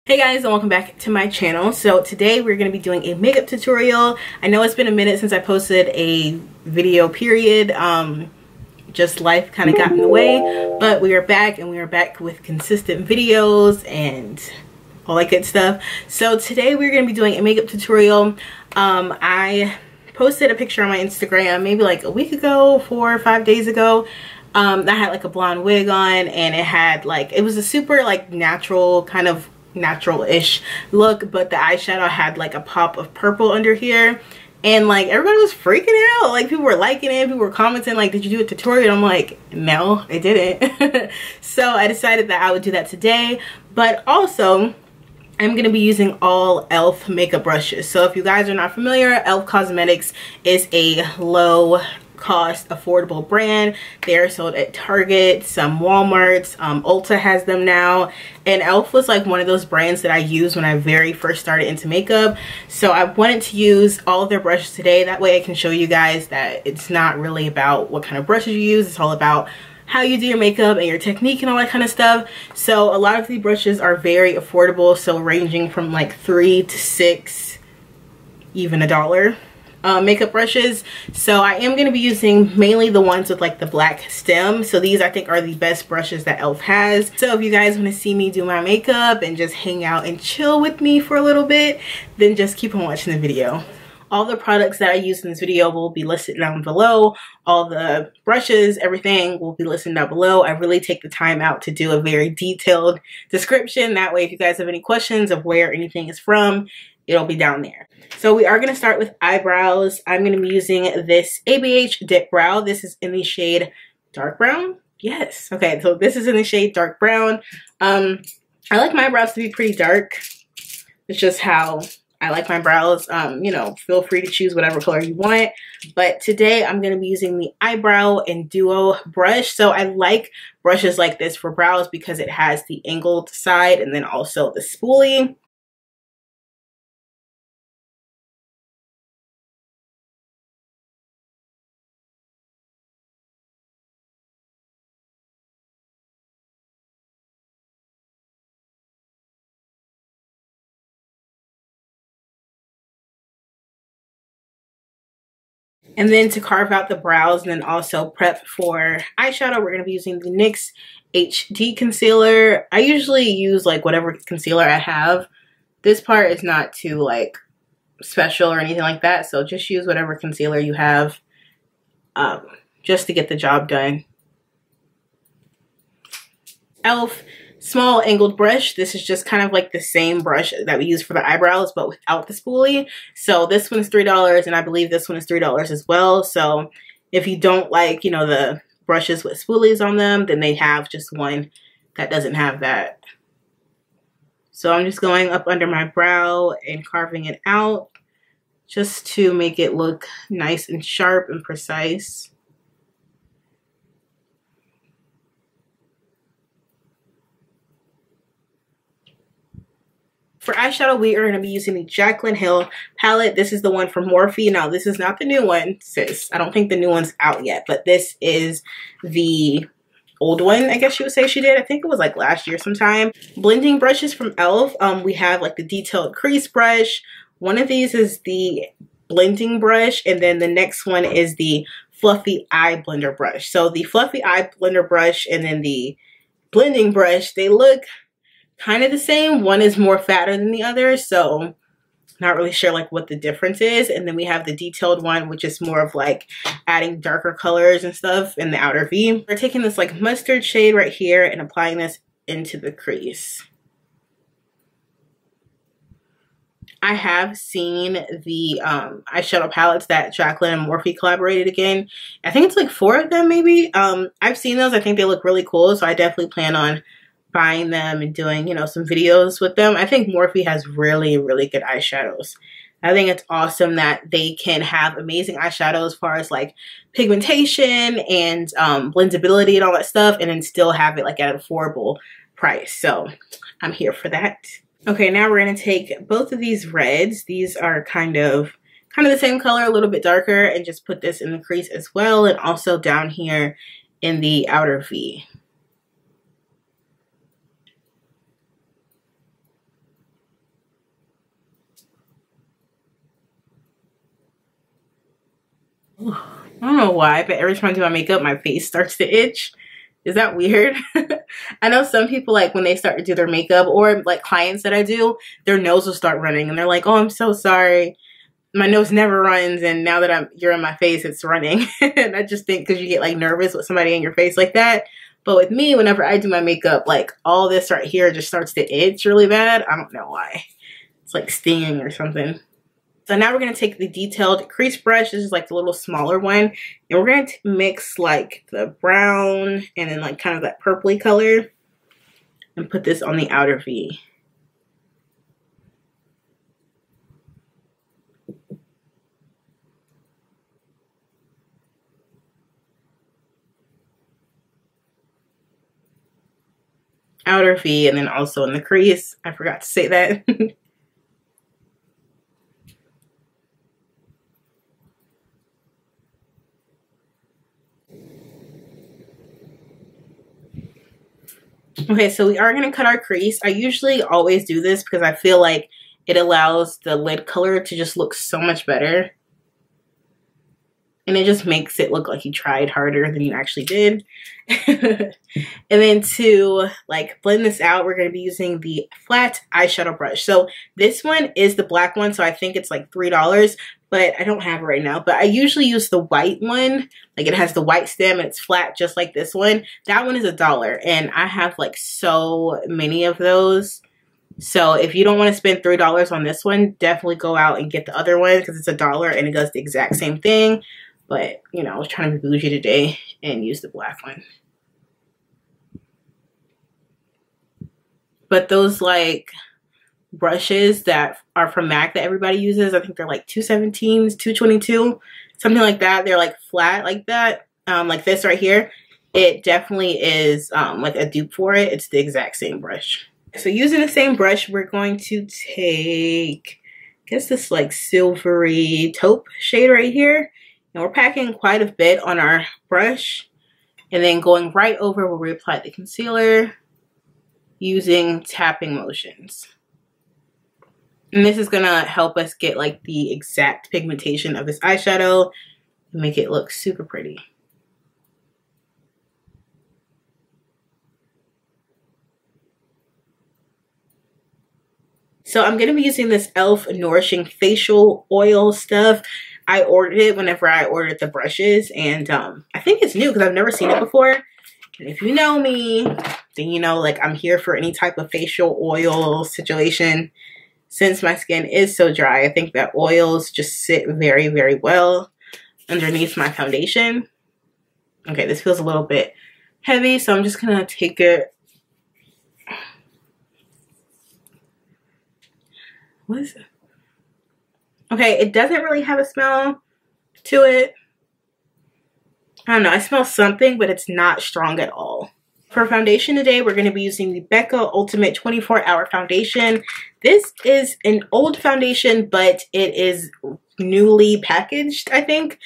Hey guys, and welcome back to my channel. So today we're going to be doing a makeup tutorial. I know it's been a minute since I posted a video period. Just life kind of got in the way, but we are back, and we are back with consistent videos and all that good stuff. So today we're going to be doing a makeup tutorial. I posted a picture on my Instagram maybe like a week ago, 4 or 5 days ago. I had like a blonde wig on, and it had like, it was a super like natural kind of natural-ish look, but the eyeshadow had like a pop of purple under here, and like everybody was freaking out. Like people were liking it, people were commenting like, did you do a tutorial? I'm like, no, I didn't. So I decided that I would do that today, but also I'm going to be using all e.l.f. makeup brushes. So if you guys are not familiar, e.l.f. Cosmetics is a low cost affordable brand. They are sold at Target, some Walmarts, Ulta has them now, and e.l.f. was like one of those brands that I used when I very first started into makeup. So I wanted to use all of their brushes today, that way I can show you guys that it's not really about what kind of brushes you use, it's all about how you do your makeup and your technique and all that kind of stuff. So a lot of these brushes are very affordable, so ranging from like $3 to $6, even $1. Makeup brushes. So I am going to be using mainly the ones with like the black stem. So these I think are the best brushes that e.l.f. has. So if you guys want to see me do my makeup and just hang out and chill with me for a little bit, then just keep on watching the video. All the products that I use in this video will be listed down below. All the brushes, everything will be listed down below. I really take the time out to do a very detailed description. That way if you guys have any questions of where anything is from, it'll be down there. So we are going to start with eyebrows. I'm going to be using this ABH Dip Brow. This is in the shade dark brown. Yes. Okay, so this is in the shade dark brown. I like my brows to be pretty dark. It's just how I like my brows. You know, feel free to choose whatever color you want. But today I'm going to be using the Eyebrow and Duo brush. So I like brushes like this for brows because it has the angled side and then also the spoolie. And then to carve out the brows and then also prep for eyeshadow, we're going to be using the NYX HD concealer. I usually use like whatever concealer I have. This part is not too like special or anything like that, so just use whatever concealer you have just to get the job done. e.l.f. small angled brush. This is just kind of like the same brush that we use for the eyebrows but without the spoolie. So this one is $3, and I believe this one is $3 as well. So if you don't like, you know, the brushes with spoolies on them, then they have just one that doesn't have that. So I'm just going up under my brow and carving it out just to make it look nice and sharp and precise. For eyeshadow, we are going to be using the Jaclyn Hill palette. This is the one from Morphe. Now, this is not the new one, sis. I don't think the new one's out yet, but this is the old one, I guess you would say she did. I think it was like last year sometime. Blending brushes from e.l.f. We have like the detailed crease brush. One of these is the blending brush, and then the next one is the fluffy eye blender brush. So the fluffy eye blender brush and then the blending brush, they look kind of the same. One is more fatter than the other, so not really sure like what the difference is. And then we have the detailed one, which is more of like adding darker colors and stuff in the outer V. We're taking this like mustard shade right here and applying this into the crease. I have seen the eyeshadow palettes that Jaclyn and Morphe collaborated again. I think it's like 4 of them maybe. I've seen those. I think they look really cool, so I definitely plan on buying them and doing, you know, some videos with them. I think Morphe has really, really good eyeshadows. I think it's awesome that they can have amazing eyeshadows as far as like pigmentation and blendability and all that stuff, and then still have it like at an affordable price. So I'm here for that. Okay, now we're going to take both of these reds. These are kind of the same color, a little bit darker, and just put this in the crease as well, and also down here in the outer V. I don't know why, but every time I do my makeup, my face starts to itch. Is that weird? I know some people, like, when they start to do their makeup, or like clients that I do, their nose will start running and they're like, oh, I'm so sorry. My nose never runs, and now that you're in my face, it's running. And I just think because you get like nervous with somebody in your face like that. But with me, whenever I do my makeup, like all this right here just starts to itch really bad. I don't know why. It's like stinging or something. So now we're going to take the detailed crease brush. This is like the little smaller one. And we're going to mix like the brown and then like kind of that purpley color. And put this on the outer V. Outer V, and then also in the crease. I forgot to say that. Okay, so we are going to cut our crease. I usually always do this because I feel like it allows the lid color to just look so much better. And it just makes it look like you tried harder than you actually did. And then to like blend this out, we're going to be using the flat eyeshadow brush. So this one is the black one, so I think it's like $3, but I don't have it right now. But I usually use the white one. Like it has the white stem and it's flat just like this one. That one is $1, and I have like so many of those. So if you don't want to spend $3 on this one, definitely go out and get the other one because it's $1 and it does the exact same thing. But, you know, I was trying to be bougie today and use the black one. But those, like, brushes that are from MAC that everybody uses, I think they're, like, 217s, 222, something like that. They're, like, flat like that, like this right here. It definitely is, like, a dupe for it. It's the exact same brush. So using the same brush, we're going to take, I guess, this, like, silvery taupe shade right here. And we're packing quite a bit on our brush and then going right over where we applied the concealer using tapping motions. And this is gonna help us get like the exact pigmentation of this eyeshadow and make it look super pretty. So I'm gonna be using this e.l.f. Nourishing Facial Oil stuff. I ordered it whenever I ordered the brushes, and I think it's new because I've never seen it before. And if you know me, then you know like I'm here for any type of facial oil situation. Since my skin is so dry, I think that oils just sit very, very well underneath my foundation. Okay, this feels a little bit heavy, so I'm just gonna take it. What is it? Okay, it doesn't really have a smell to it. I don't know, I smell something, but it's not strong at all. For foundation today, we're going to be using the Becca Ultimate 24-Hour Foundation. This is an old foundation, but it is newly packaged, I think.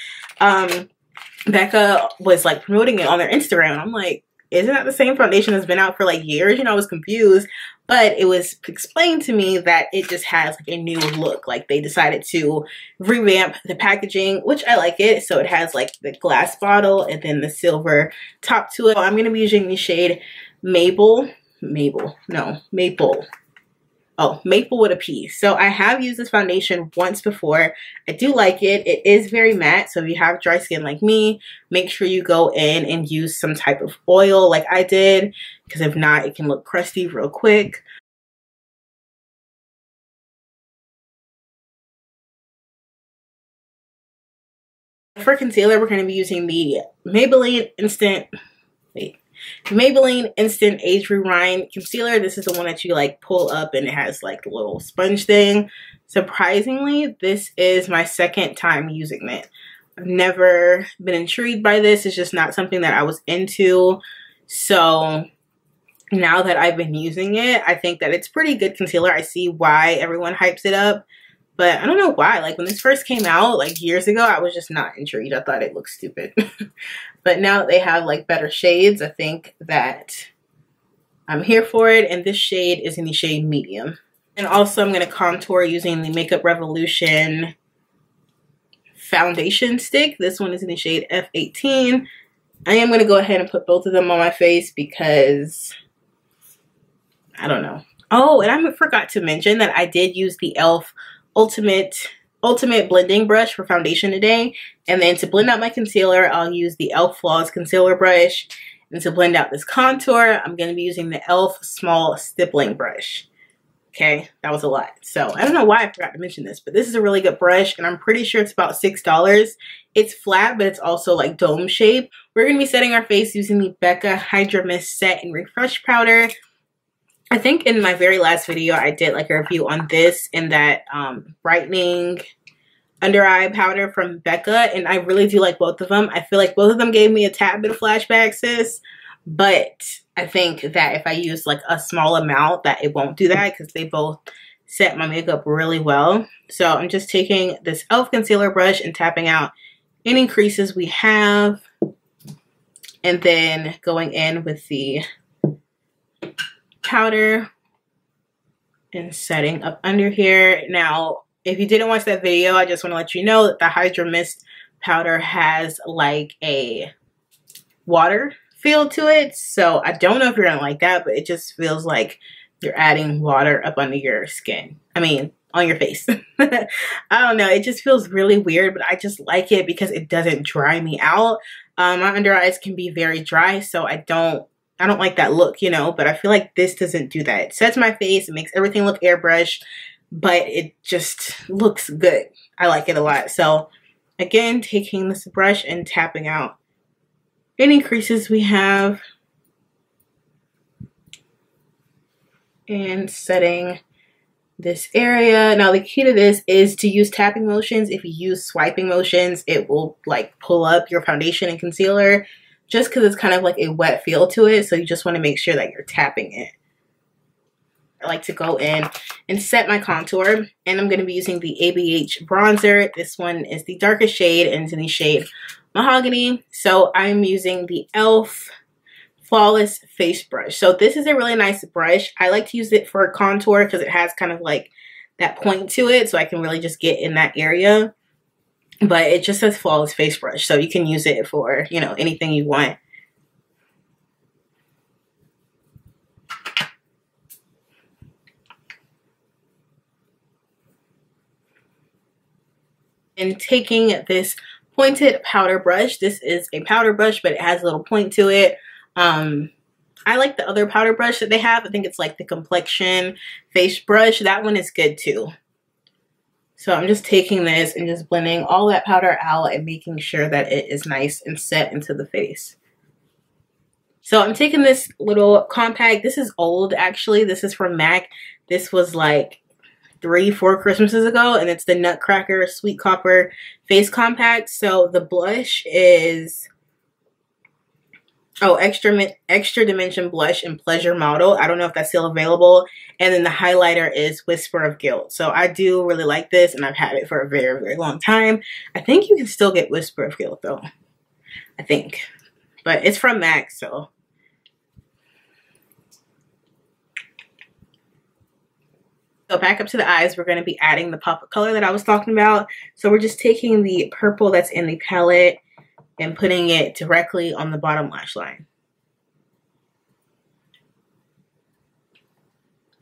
Becca was like promoting it on their Instagram. I'm like, isn't that the same foundation that's been out for like years? You know, I was confused. But it was explained to me that it just has like a new look. Like they decided to revamp the packaging, which I like it. So it has like the glass bottle and then the silver top to it. I'm going to be using the shade Maple with a P. So I have used this foundation once before. I do like it. It is very matte. So if you have dry skin like me, make sure you go in and use some type of oil like I did. Because if not, it can look crusty real quick. For concealer, we're going to be using the Maybelline Instant Age Rewind Concealer. This is the one that you like pull up and it has like the little sponge thing. Surprisingly, this is my second time using it. I've never been intrigued by this. It's just not something that I was into. So now that I've been using it, I think that it's pretty good concealer. I see why everyone hypes it up. But I don't know why. Like when this first came out like years ago, I was just not intrigued. I thought it looked stupid. But now that they have like better shades, I think that I'm here for it. And this shade is in the shade medium. And also I'm going to contour using the Makeup Revolution foundation stick. This one is in the shade F18. I am going to go ahead and put both of them on my face because I don't know. Oh, and I forgot to mention that I did use the e.l.f. Ultimate blending brush for foundation today. And then to blend out my concealer, I'll use the e.l.f. Flawless concealer brush. And to blend out this contour, I'm going to be using the e.l.f. small stippling brush. Okay, that was a lot. So I don't know why I forgot to mention this, but this is a really good brush and I'm pretty sure it's about $6. It's flat, but it's also like dome shape. We're going to be setting our face using the Becca Hydra Mist Set and Refresh Powder. I think in my very last video, I did like a review on this and that brightening under eye powder from Becca, and I really do like both of them. I feel like both of them gave me a tad bit of flashback, sis, but I think that if I use like a small amount that it won't do that because they both set my makeup really well. So I'm just taking this e.l.f. concealer brush and tapping out any creases we have, and then going in with the powder and setting up under here. Now, if you didn't watch that video, I just want to let you know that the Hydra Mist powder has like a water feel to it. So I don't know if you're gonna like that, but it just feels like you're adding water up under your skin. I mean, on your face. I don't know. It just feels really weird, but I just like it because it doesn't dry me out. My under eyes can be very dry, so I don't like that look, you know, but I feel like this doesn't do that. It sets my face, it makes everything look airbrushed, but it just looks good. I like it a lot. So again, taking this brush and tapping out any creases we have and setting this area. Now the key to this is to use tapping motions. If you use swiping motions, it will like pull up your foundation and concealer just because it's kind of like a wet feel to it. So you just want to make sure that you're tapping it. I like to go in and set my contour, and I'm going to be using the ABH bronzer. This one is the darkest shade and it's in the shade Mahogany. So I'm using the e.l.f. Flawless face brush. So this is a really nice brush. I like to use it for contour because it has kind of like that point to it, so I can really just get in that area. But it just says Flawless face brush, so you can use it for, you know, anything you want. And taking this pointed powder brush. This is a powder brush, but it has a little point to it. I like the other powder brush that they have. I think it's like the complexion face brush. That one is good too. So I'm just taking this and just blending all that powder out and making sure that it is nice and set into the face. So I'm taking this little compact. This is old actually. This is from MAC. This was like 3-4 Christmases ago, and it's the Nutcracker Sweet Copper Face Compact. So the blush is Extra Dimension Blush in Pleasure Model. I don't know if that's still available. And then the highlighter is Whisper of Guilt. So I do really like this, and I've had it for a very, very long time. I think you can still get Whisper of Guilt though. I think. But it's from MAC, so. So back up to the eyes, we're going to be adding the pop of color that I was talking about. So we're just taking the purple that's in the palette and putting it directly on the bottom lash line.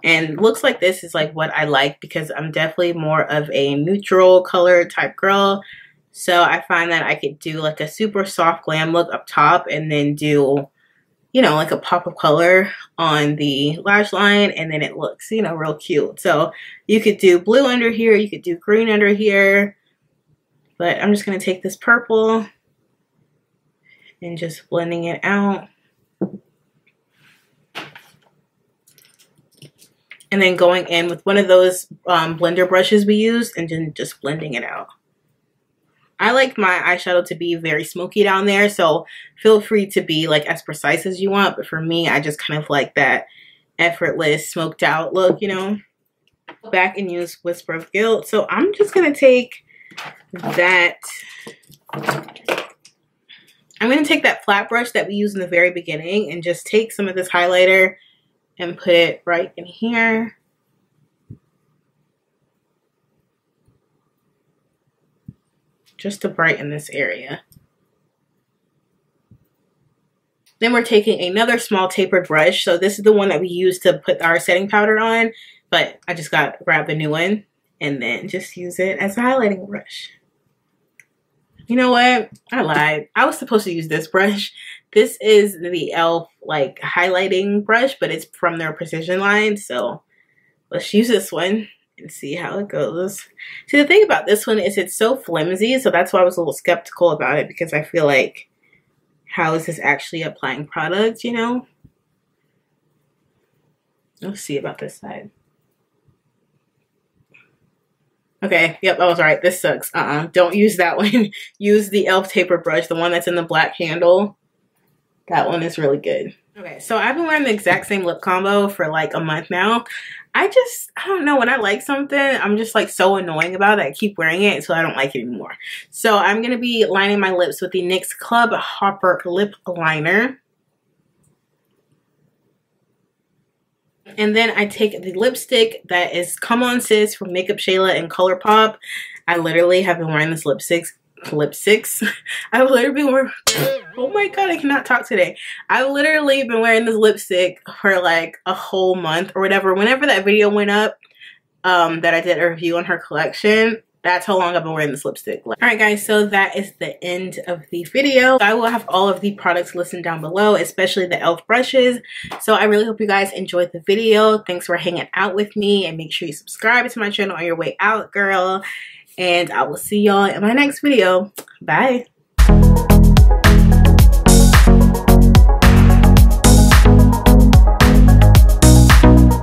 And looks like this is like what I like because I'm definitely more of a neutral color type girl. So I find that I could do like a super soft glam look up top and then do, you know, like a pop of color on the lash line, and then it looks, you know, real cute. So you could do blue under here, you could do green under here, but I'm just going to take this purple and just blending it out. And then going in with one of those blender brushes we use and then just blending it out. I like my eyeshadow to be very smoky down there, so feel free to be like as precise as you want. But for me, I just kind of like that effortless smoked out look, you know. Go back and use Whisper of Guilt. So I'm just going to take that. I'm going to take that flat brush that we used in the very beginning and just take some of this highlighter and put it right in here. just to brighten this area. Then we're taking another small tapered brush. So this is the one that we use to put our setting powder on, but I just grab the new one and then just use it as a highlighting brush. You know what? I lied. I was supposed to use this brush. This is the e.l.f. like highlighting brush, but it's from their Precision line. So let's use this one and see how it goes. See, the thing about this one is it's so flimsy, so that's why I was a little skeptical about it, because I feel like, how is this actually applying product, you know? Let's see about this side. Okay, yep, I was right. This sucks. Don't use that one. Use the e.l.f. taper brush, the one that's in the black handle. That one is really good. Okay, so I've been wearing the exact same lip combo for like a month now. I don't know, when I like something, I'm just like so annoying about it. I keep wearing it until I don't like it anymore. So I'm going to be lining my lips with the NYX Club Hopper Lip Liner. And then I take the lipstick that is Come On Sis from Makeup Shayla and ColourPop. I literally have been wearing this lipstick. I've literally been wearing, oh my god, I cannot talk today. I've literally been wearing this lipstick for like a whole month or whatever. Whenever that video went up, that I did a review on her collection, that's how long I've been wearing this lipstick. Alright guys, so that is the end of the video. I will have all of the products listed down below, especially the e.l.f. brushes. So I really hope you guys enjoyed the video. Thanks for hanging out with me, and make sure you subscribe to my channel on your way out, girl. And I will see y'all in my next video. Bye.